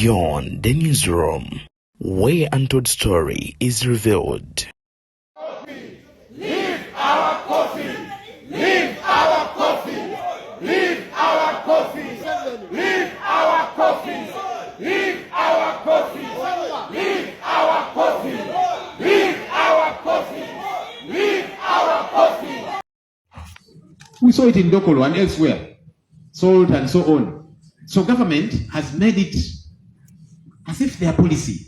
Beyond the newsroom, where untold story is revealed. Coffee, leave our coffee, leave our coffee, leave our coffee, leave our coffee, leave our coffee, leave our coffee, leave our coffee, leave our coffee. We saw it in Dokolo and elsewhere, salt and so on. So government has made it as if their policy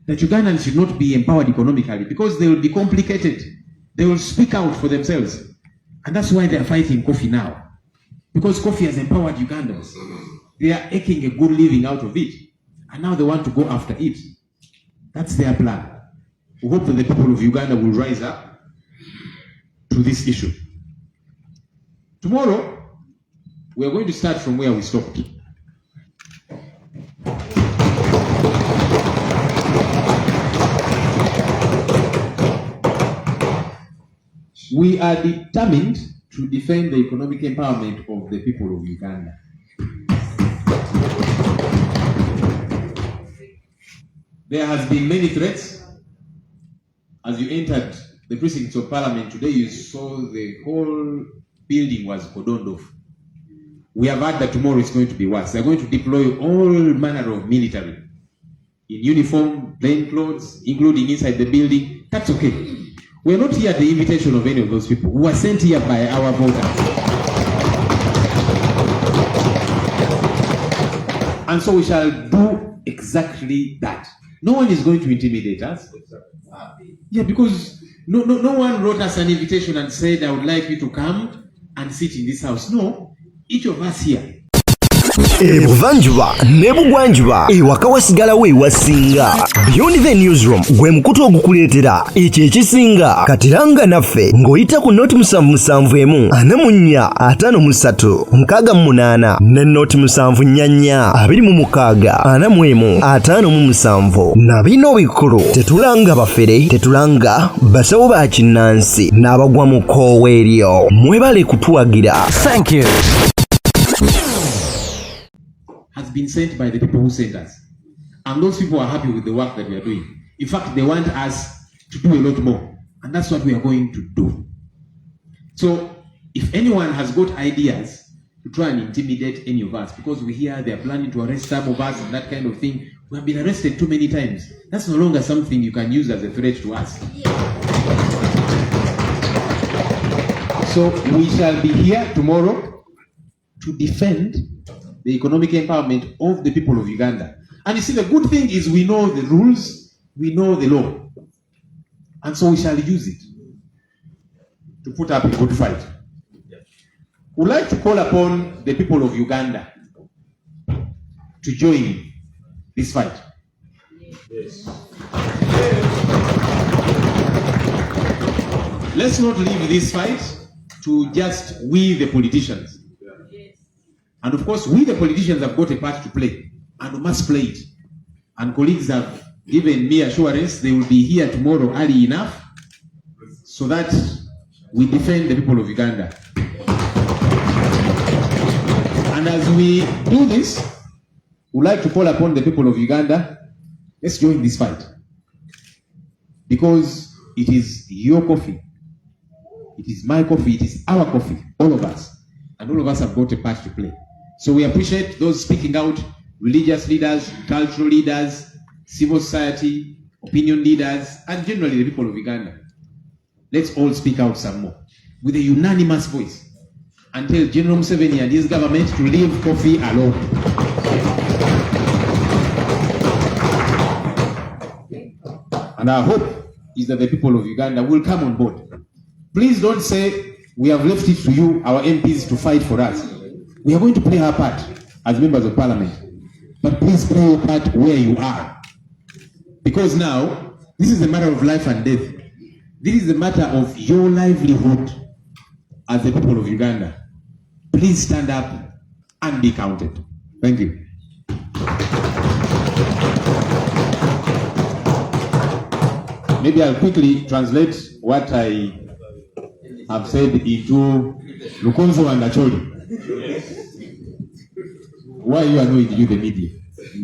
that Ugandans should not be empowered economically because they will be complicated. They will speak out for themselves. And that's why they are fighting coffee now. Because coffee has empowered Ugandans. They are making a good living out of it. And now they want to go after it. That's their plan. We hope that the people of Uganda will rise up to this issue. Tomorrow, we are going to start from where we stopped. We are determined to defend the economic empowerment of the people of Uganda. There has been many threats. As you entered the precincts of Parliament today, you saw the whole building was cordoned off. We have heard that tomorrow is going to be worse. They're going to deploy all manner of military in uniform, plain clothes, including inside the building. That's okay. We are not here at the invitation of any of those people who were sent here by our voters. And so we shall do exactly that. No one is going to intimidate us. Yeah, because no one wrote us an invitation and said, I would like you to come and sit in this house. No, each of us here. Ebuvanjuba nebugwanjuba ewaka wasigala we wasinga. Beyond the newsroom gwe mukutu ogukuleetera ekyo ekisinga katiranga naffe ng'oyita ku noti 771 453 688 ne noti 744 26 41 na bino bikulu tetulanga bafere tetulanga basawo ba kinnansi n'abagwa mu koowa eryo mwebale kutuwagira. Thank you. Has been sent by the people who sent us. And those people are happy with the work that we are doing. In fact, they want us to do a lot more. And that's what we are going to do. So, if anyone has got ideas to try and intimidate any of us, because we hear they are planning to arrest some of us and that kind of thing, we have been arrested too many times. That's no longer something you can use as a threat to us. So, we shall be here tomorrow to defend the economic empowerment of the people of Uganda. And you see, the good thing is we know the rules, we know the law. And so we shall use it to put up a good fight. We'd like to call upon the people of Uganda to join this fight. Yes. Let's not leave this fight to just we the politicians. And of course, we the politicians have got a part to play, and we must play it. And colleagues have given me assurance they will be here tomorrow early enough so that we defend the people of Uganda. And as we do this, we'd like to call upon the people of Uganda, let's join this fight. Because it is your coffee, it is my coffee, it is our coffee, all of us. And all of us have got a part to play. So we appreciate those speaking out, religious leaders, cultural leaders, civil society, opinion leaders, and generally the people of Uganda. Let's all speak out some more with a unanimous voice and tell General Museveni and his government to leave coffee alone. And our hope is that the people of Uganda will come on board. Please don't say we have left it to you, our MPs, to fight for us. We are going to play our part as members of Parliament. But please play your part where you are. Because now, this is a matter of life and death. This is a matter of your livelihood as the people of Uganda. Please stand up and be counted. Thank you. Maybe I'll quickly translate what I have said into Lukonzo and Acholi. Why are you annoyed, you the media?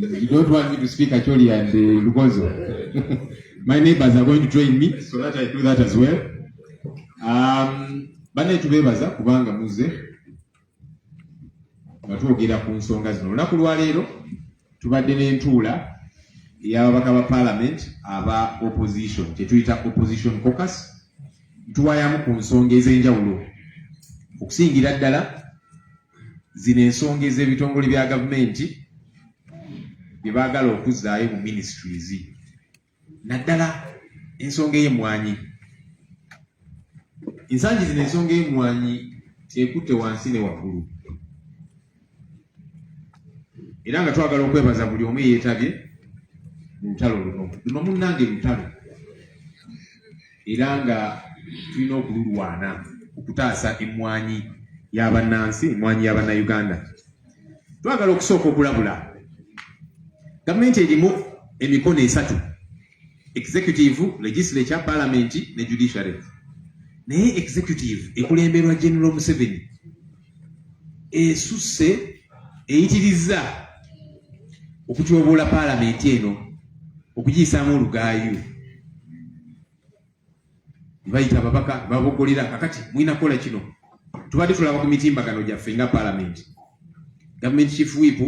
You don't want me to speak Acholi and Lugozo. My neighbors are going to join me so that I do that as well. Bane tubebaza kubanga muze batwogera ku nsonga zino. Olunaku lwa leero tubadde n'entuula y'ababaka ba parliament aba opposition kyetuyita opposition caucus. Tuwayamu ku nsonga ez'enjawulo okusingira ddala zino ensonga ez'ebitongole bya gavumenti bye baagala okuzzaayo mu ministries. Naddala ensonga ey'emmwanyi. Ensangi zino ensonga y'emmwanyi ekutte wansi ne waggulu. Era nga twagala okwebaza buli omu yeetabye mu lutalo luno. Luno munnange lutalo. Era nga tulina okululwana okutaasa emmwanyi y'abannansi, emmwanyi y'abannayuganda. Twagala okusooka okulabula. Gavumenti erimu emikono esatu: executive, legislature, parliament ne judiciary. Naye executive ekulemberwa General Museveni esusse eyitiriza okutyoboola parliament eno okugiyisaamu olugaayo. Bayita ababaka babogolera kakati mwina kola kino. Tubadde tulaba ku mitimbagano gyaffe nga parliament. Government chief whip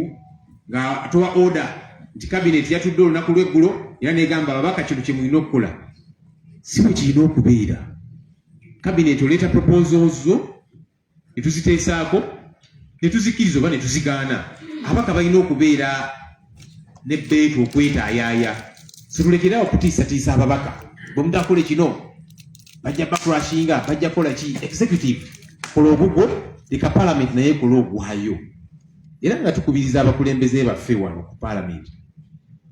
nga atowa order nti cabinet yatudde olunaku lw'eggulo era negamba ababaka kino kye mulina okukola. Si bwe kirina okubeera. Cabinet oleeta proposals zo ne tuziteesaako ne tuzikkiriza oba ne tuzigaana. Ababaka balina okubeera ne bbeetu okwetaayaaya. Situlekerera okutiisatiisa ababaka. Bwe mutakola kino bajja bakurashinga, bajja kola ki? Executive kola obugwo, leka parliament naye kola ogwayo. Era nga tukubiriza abakulembeze baffe wano ku parliament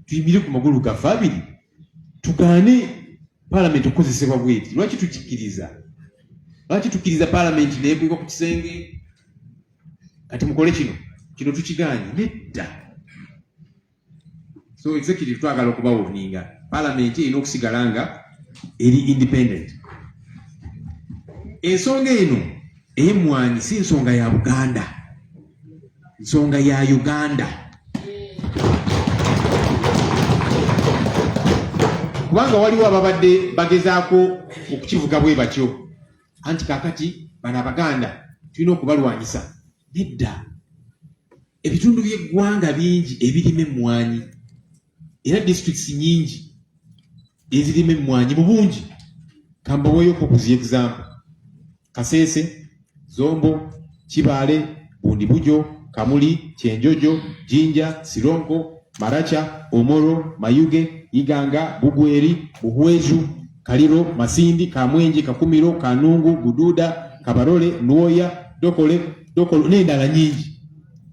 tuyimire ku magulu gaffe abiri tugaane parliament okozesebwa bweti. Lwaki tukikkiriza? Lwaki tukkiriza parliament neekuika ku kisenge kati mukole kino tukiganye? Nedda. So executive twagala okubawoninga. Parliament erina okusigala nga eri independent. Ensonga eno ey'emmwanyi si nsonga ya Buganda, nsonga ya Uganda. Kubanga waliwo ababadde bagezaako okukivuga bwe batyo anti kakati bano Abaganda tulina okubalwanyisa. Nedda. Ebitundu by'eggwanga bingi ebirima emmwanyi era districts nyingi ezirima emmwanyi mu bungi. Kambaweeyoko ku zi example: Kasese, Zombo, Kibale, Bundibujo, Kamuli, Kyenjojo, Jinja, Sironko, Maracha, Omoro, Mayuge, Iganga, Bugweri, Buhweju, Kaliro, Masindi, Kamwenje, Kakumiro, Kanungu, Bududa, Kabarole, Nuoya, Dokolo n'endala nyingi.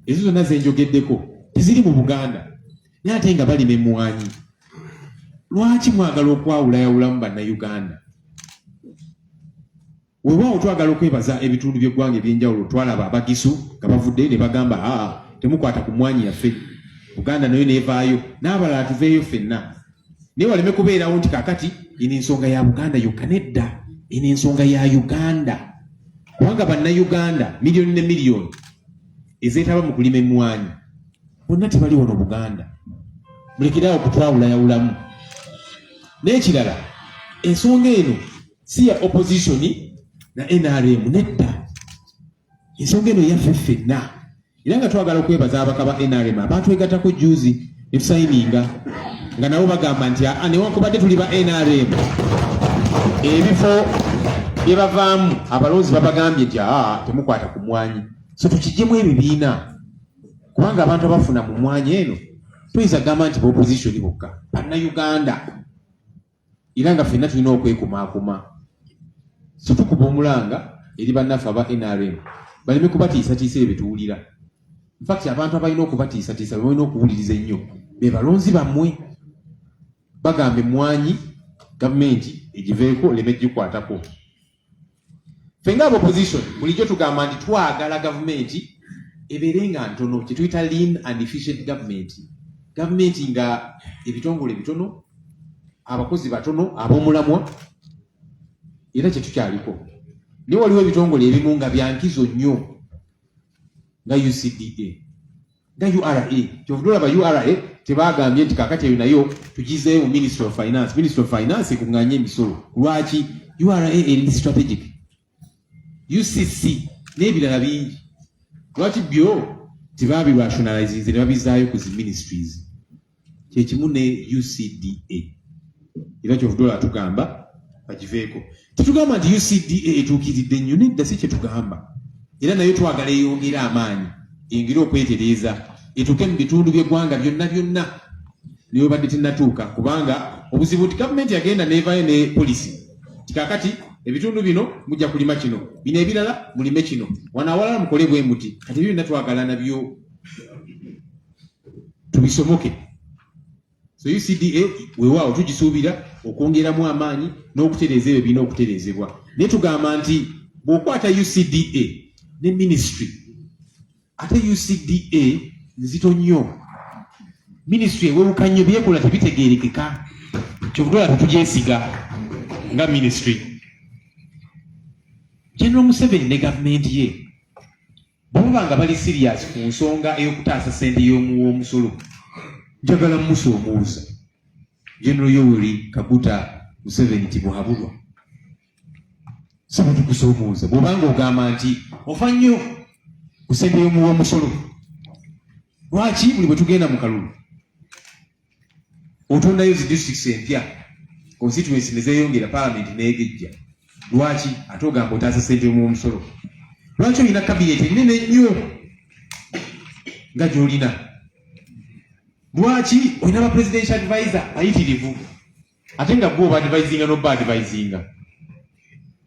Ezo zonna ze njogeddeko teziri mu Buganda naye ate nga balima emmwanyi. Lwaki mwagala okwawulayawulamu bannayuganda? Weewaawo twagala okwebaza ebitundu by'eggwanga eby'enjawulo. Twalaba Abagisu nga bavudde ne bagamba temukwata ku mmwanyi yaffe, Buganda nayo neevaayo, n'abalala tuveeyo ffenna. Naye waleme kubeerawo nti kakati eno ensonga ya Buganda yokka. Nedda. Eno ensonga ya Uganda. Kubanga bannayuganda miliyoni ne miliyoni ezeetaba mu kulima emmwanyi bonna tebali wano Buganda. Mulekerawo okutwawulayawulamu. N'ekirala, ensonga eno si ya opposition na NRM. Nedda. Ensonga eno yaffe ffenna. Era nga twagala okwebaza ababaka ba NRM abatwegattako juzi ne tusayininga nga nabo bagamba nti newankubadde tuli ba NRM ebifo bye bavaamu abalonzi babagambye nti temukwata ku mmwanyi. So tukiggyemu ebibiina kubanga abantu abafuna mu mmwanyi eno tuyinza gamba nti opposition bokka bannayuganda. Era nga ffenna tulina okwekumaakuma. So tukuba omulanga eri bannaffe aba NRM baleme kubatiisatiisa ebituwulira. In fact abantu abalina okubatiisatiisa balina okuwuliriza ennyo be balonzi bammwe. Bagamba emmwanyi gavumenti egiveeko leme gikwatako. Ffe nga opposition bulijjo tugamba nti twagala gavumenti ebeere nga ntono, kye tuyita lean and efficient government. Gavumenti nga ebitongole bitono, abakozi batono, ab'omulamwa, era kye tukyaliko. Naye waliwo ebitongole ebimu nga byankizo nnyo nga UCDA, nga URA kyovudula ba URA tebagambye nti kakati eyo nayo tugizeeyo mu Ministry of Finance ekunganye emisolo. Lwaki? URA eri strategic, UCC n'ebirala bingi. Lwaki byo tebabirationalize ne babizaayo ku zi ministries? Kyekimu ne UCDA era kyovudula tugamba bagiveeko. Tetugamba nti UCDA etuukiridde nnyo, nedda si kyetugamba. Era nayo twagala eyongera amaanyi, engeri okwetereeza etuuke mu bitundu by'eggwanga byonna niyo badde tennatuuka, kubanga obuzibu nti gavumenti yagenda neevaayo ne polisi tikakati ebitundu bino mujja kulima kino, bino ebirala mulime kino, wano awalala mukole bwe muti. Kati byonna twagala nabyo tubisomoke. So UCDA weewaawo tugisuubira okwongeramu amaanyi n'okutereeza ebyo birina okutereezebwa. Naye tugamba nti bw'okwata UCDA ne ministry, ate UCDA nzito nnyo, ministry ewewuka nnyo, byekola tebitegeerekeka, kyovudula tetugyesiga nga ministry. General Museveni ne gavumenti ye bw'oba nga bali serious ku nsonga ey'okutaasa ssente y'omusolo, njagala mumusoomuuza General Yoweri Kaguta Museveni tibuhabulwa. Saba tukusoomuuza bw'obanga ogamba nti ofa nnyo ku ssente y'omusolo. Lwaki buli bwe tugenda mu kalulu otondayo zi districts empya, constituency ne zeeyongera, parliament neegejja? Lwaki ate ogamba otaasa ssente y'omusolo? Lwaki olina cabinet ennene nnyo nga gy'olina? Lwaki olina ba presidential advisor bayitirivu ate nga gwe oba advisinga n'oba advisinga?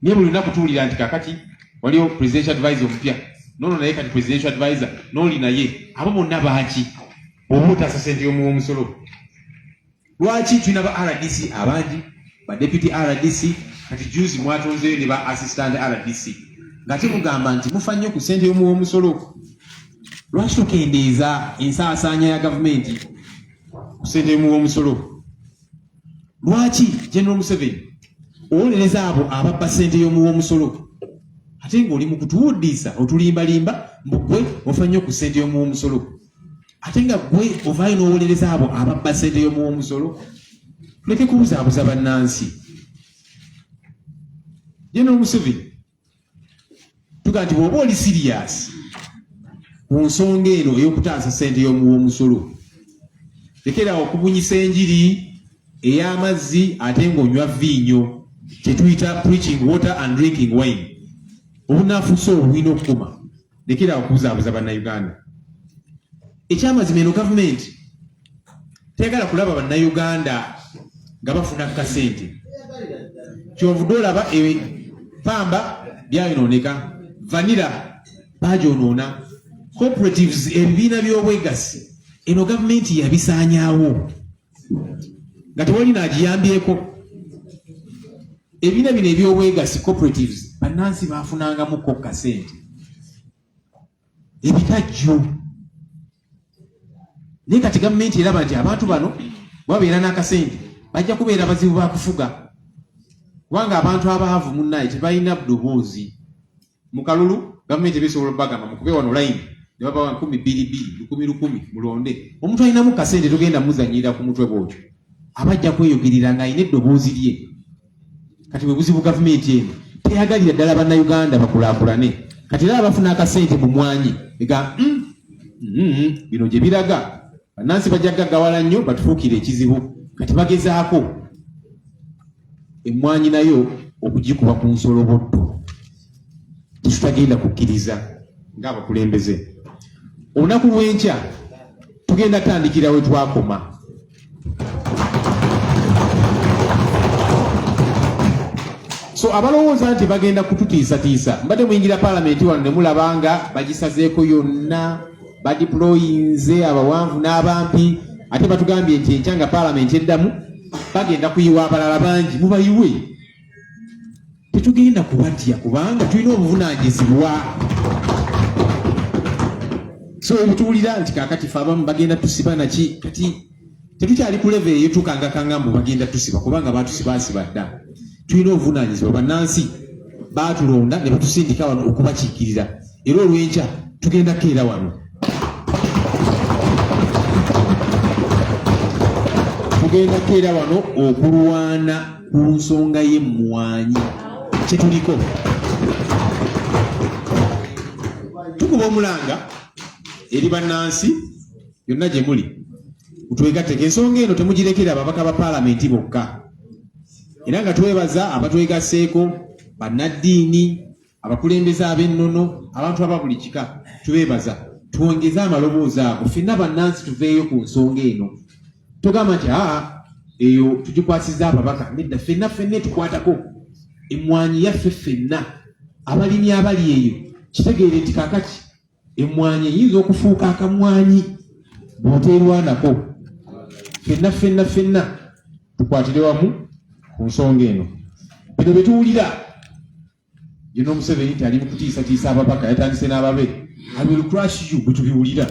Naye buli lunaku tuwulira nti kakati waliwo presidential advisor omupya, nono naye kati presidential advisor n'oli naye. Abo bonna baaki oba otaasa ssente y'omusolo? Lwaki tulina ba RDC abangi, ba deputy RDC, kati juzi mwatonzeyo ne ba assistant RDC, nga temugamba nti mufa nnyo ku ssente y'omusolo? Lwaki tukendeeza ensaasaanya ya gavumenti ku ssente y'omusolo? Lwaki General Museveni owolereza abo ababba ssente y'omusolo ate ng'oli mu kutuwuddisa otulimbalimba mbu gwe ofa nnyo ku ssente y'omusolo, ate nga gwe ovaayo n'owolereza abo ababba ssente y'omusolo? Tuleke kubuzaabuza bannansi. General Museveni tuga nti bw'oba oli serious ku nsonga eno ey'okutaasa ssente y'omusolo, lekerawo okubunyisa enjiri ey'amazzi ate ng'onywa viinyo, kyetuyita preaching water and drinking wine. Obunaafuusa obwina okukoma. Lekerawo okubuzaabuza bannayuganda. Ekyamazima eno gavumenti tegala kulaba bannayuganda nga bafuna kasente. Kyovudde olaba pamba byayonooneka, vanilla bagyonoona, cooperatives ebibiina by'obwegassi eno gavumenti yabisaanyaawo nga tewali n'agiyambyeko. Ebibiina bino eby'obwegassi cooperatives bannansi baafunangamuko kasente ebitajjo. Naye kati gavumenti eraba nti abantu bano babeera n'akasente bajja kubeera bazibu ba kufuga, kubanga abantu abaavu munnaye tebalina ddoboozi. Mu kalulu gavumenti ebisobola bagamba mukube wano line ne babawa 2,200, 1,000 mulonde. Omuntu alinamu kasente tugenda muzanyirira ku mutwe bwotyo, abajja kweyogerera ng'alina eddoboozi lye. Kati bwe buzibu gavumenti eno teyagalira ddala bannayuganda bakulaakulane. Kati era abafuna akasente mu mwanyi ega bino gye biraga bannansi bajja gaggawala nnyo batufuukire ekizibu. Kati bagezaako emmwanyi nayo okugikuba ku nsoloboddo. Tetutagenda kukkiriza ng'abakulembeze. Olunaku lw'enkya tugenda tandikira we twakoma. So abalowooza nti bagenda kututiisatiisa, mbadde muyingira paalamenti wano ne mulaba nga bagisazeeko yonna, badiployinze abawanvu n'abampi, ate batugambye nti enkya nga paalamenti eddamu bagenda kuyiwa abalala bangi, mubayiwe. Tetugenda kubatya kubanga tulina obuvunaanyizibwa. So obutuwulira nti kaakati fe abamu bagenda tusiba naki, kati tetukyali ku level eyo tukangakanga mbu bagenda tusiba kubanga baatusibaasiba dda. Tulina obuvunaanyizibwa. Bannansi baatulonda ne batusindika wano okubakiikirira, era olw'enkya tugenda keera wano. tugenda kukeera wano okulwana ku nsonga y'emmwanyi kyetuliko. Tukuba omulanga eri bannansi yonna gye muli mutwegatteko. Ensonga eno temugirekera ababaka ba paalamenti bokka, era nga twebaza abatwegasseeko, bannaddiini, abakulembeze ab'ennono, abantu aba buli kika. Tubeebaza, twongeze amaloboozi ago, ffenna bannansi tuveeyo ku nsonga eno. Togamba nti eyo tugikwasiza ababaka. Nedda, ffenna etukwatako emmwanyi yaffe ffenna. Abalimi abali eyo kitegeere nti kaakati emmwanyi eyinza okufuuka akamwanyi bw'oteerwanako. Ffenna tukwatire wamu ku nsonga eno. Bino bye tuwulira, General Museveni nti ali mu kutiisatiisa ababaka, yatandise n'ababe. I will crush you bwe tubiwulira.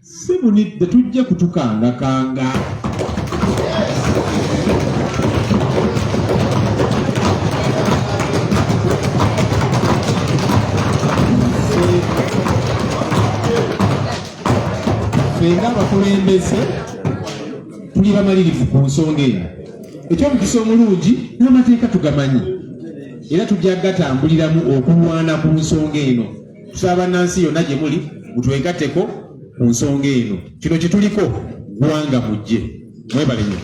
Sebunidde tujja kutukangakanga. Fenga abakulembeze tuli bamalirivu ku nsonga eno. Ekyomukisa omulungi n'amateeka tugamanyi, era tujja gatambuliramu okulwana ku nsonga eno. Tusaba bannansi yonna gye muli mutwegatteko ku nsonga eno. Kino kye tuliko ggwanga mujje. Mwebale nnyo.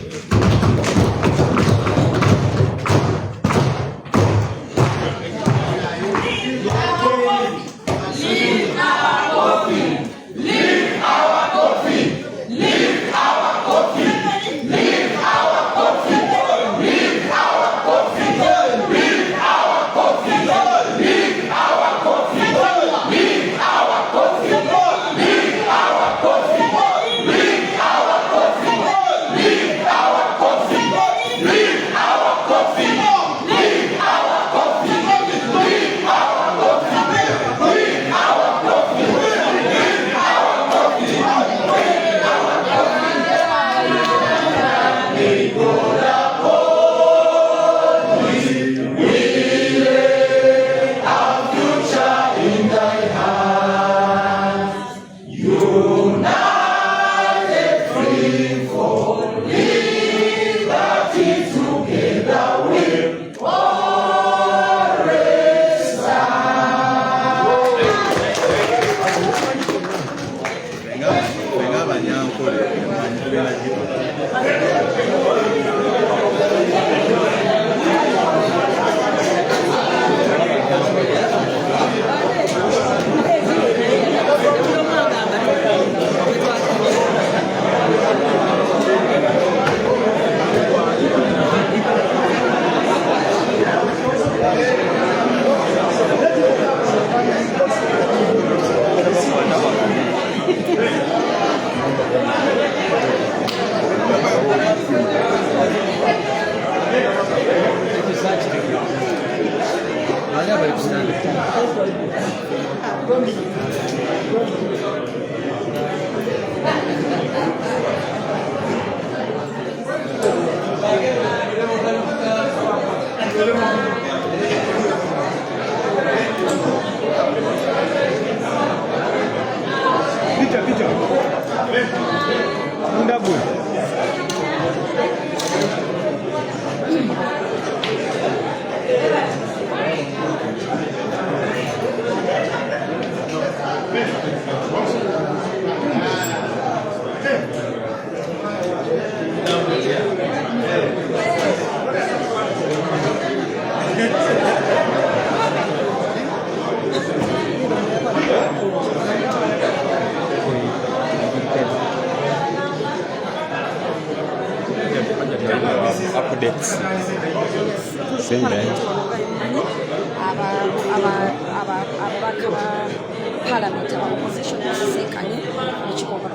updates. Say that. Parliament opposition Ssenyonyi ekikoba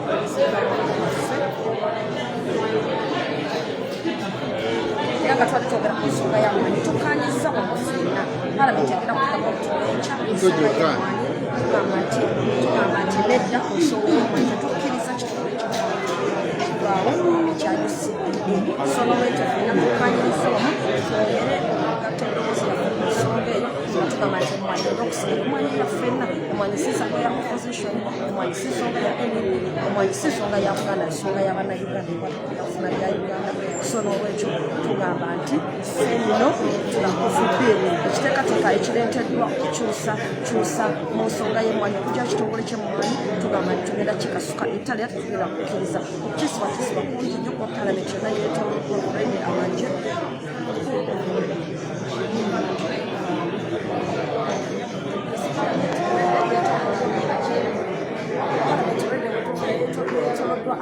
nga twatogera ku nsonga y'amaanyi tukanyiza okuziina Parliament agenda kutaka okutulenca tugamba nti nedda ku nsonga y'amaanyi tetukkiriza kitole kibaawo ekyayusidde solomweto fena tukanyiriza wamu twogere gattoloozi yaffe ku nsonga eyo nga tugamba nti emmwanyi olina okusigala emmwanyi yaffe fenna emwanyi si nsonga ya opposition, emwanyi si nsonga ya enemy, emwanyi si nsonga ya Buganda, nsonga ya bannayuganda ebafuna bya Uganda. So n'olwekyo tugamba nti ffenno tulakozedde ekiteekateeka ekireeteddwa okukyusa mu nsonga y'emmwanyi okujja kitongole ky'emmwanyi tugamba nti tugenda kikasuka ettale ate tugenda kukkiriza okukisibakisibwa kungi nnyo kuba paalamenti yonna yeetooloddwa olwene Amajje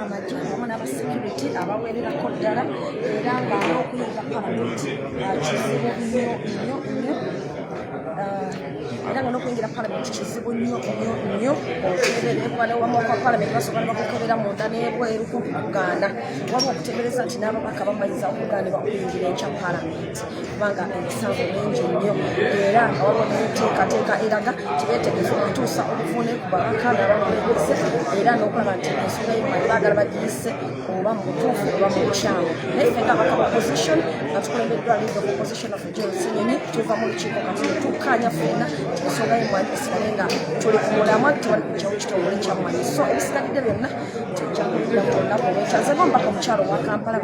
Amajje wamu n'abasecurity abaweererako ddala era nga n'okuyinza paalamenti kizibu nnyo era nga n'okuyingira paalamenti kizibu nnyo okuteeberwamu kwa paalamenti basobola bakukebera munda n'ebweru kugaana waba okuteebereza nti n'ababaka bamaliriza okugaanibwa okuyingira ekya paalamenti kubanga ebisango bingi nnyo era nga waliwo n'enteekateeka eraga tibeetegeeza okutuusa obuvune ku babaka n'abamalirize era n'okulaba nti ensonga y'emmwanyi baagala bagiyise oba mu butuufu oba mu bukyamu naye ffe ng'abaka ba opposition nga tukulembeddwa leader of opposition of Ssenyonyi tuva mu lukiiko kati tukkaanya ffenna ensonga y'emmwanyi esigale nga tuli ku mulamwa tewali kujjawo kitongole ky'emmwanyi so ebisigalidde byonna tujja kulira mu lunaku olwekyazeeko mbaka omukyalo wa Kampala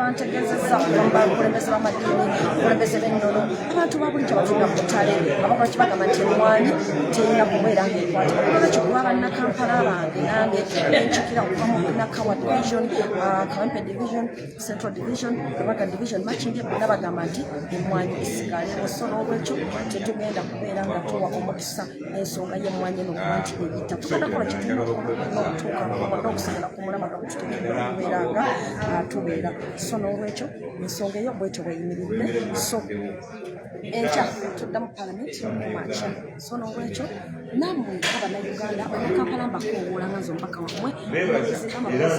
bantegeezezza abakulembeze b'amadiini abakulembeze b'ennono abantu ba bulijjo batunda ku ttale abakola kibagamba nti emmwanyi terina kubeera ng'ekwatibwa olwekyo kuba bannakampala bange nange nenjukira okuva mu nakawa division Kawempe division Central division Kabaga division Makindye bonna bagamba nti emmwanyi esigalewo so n'olwekyo tetugenda kubeera nga tuwa omukisa ensonga y'emmwanyi eno kuba nti eyita tugenda kola kitulina okutuuka n'okusagala ku mulama n'okututeekebwa okubeera nga tubeera so n'olwekyo ensonga eyo bwetyo bweyimiridde so enkya tudda mu paalamenti mumakya so n'olwekyo nammwe abannayuganda abannakampala mbakoowoola nga nze omubaka wammwe amabulezi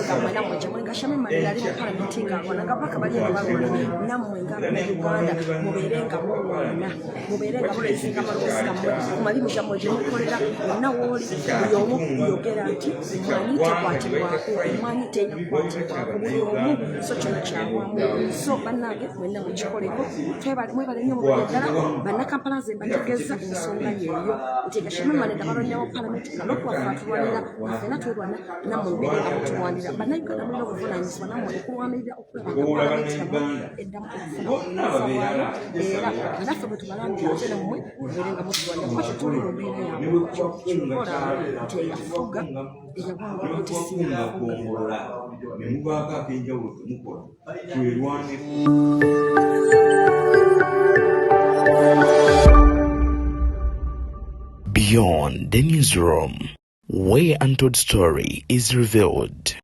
gammwe nammwe gye muli gashami malira ali mu paalamenti ng'alwana nga baka bali eno balwana nammwe ng'abannayuganda mubeere nga mulwana mubeere nga muleezinga amaloboozi gammwe ku malimu gammwe gye mukolera yonna wooli buli omu yogera nti emmwanyi tekwatibwako emmwanyi terina kukwatibwako buli omu so kino kyawamu so bannange mwenna mukikoleko mwebale nnyo mukola ddala bannakampala nze mbategeeza ensonga yeeyo nti gashami malira balonyawo paalamenti nga n'okuwafe atulwanira ffena twelwana nammwe mbeere nga mutulwanira bannayuganda mulina obuvunaanyizibwa nammwe okulwanirira okulaba nga paalamenti yammwe eddamu okufuna obuyinza bwayo era naffe bwe tubalambira ate nammwe mubeere nga mutulwanira kuba tetuli mu mbeera yammwe kyokola nti eyafuga eyawangula nti singafuga ne mubaako ak'enjawulo temukola twerwane. Beyond the newsroom, where untold story is revealed.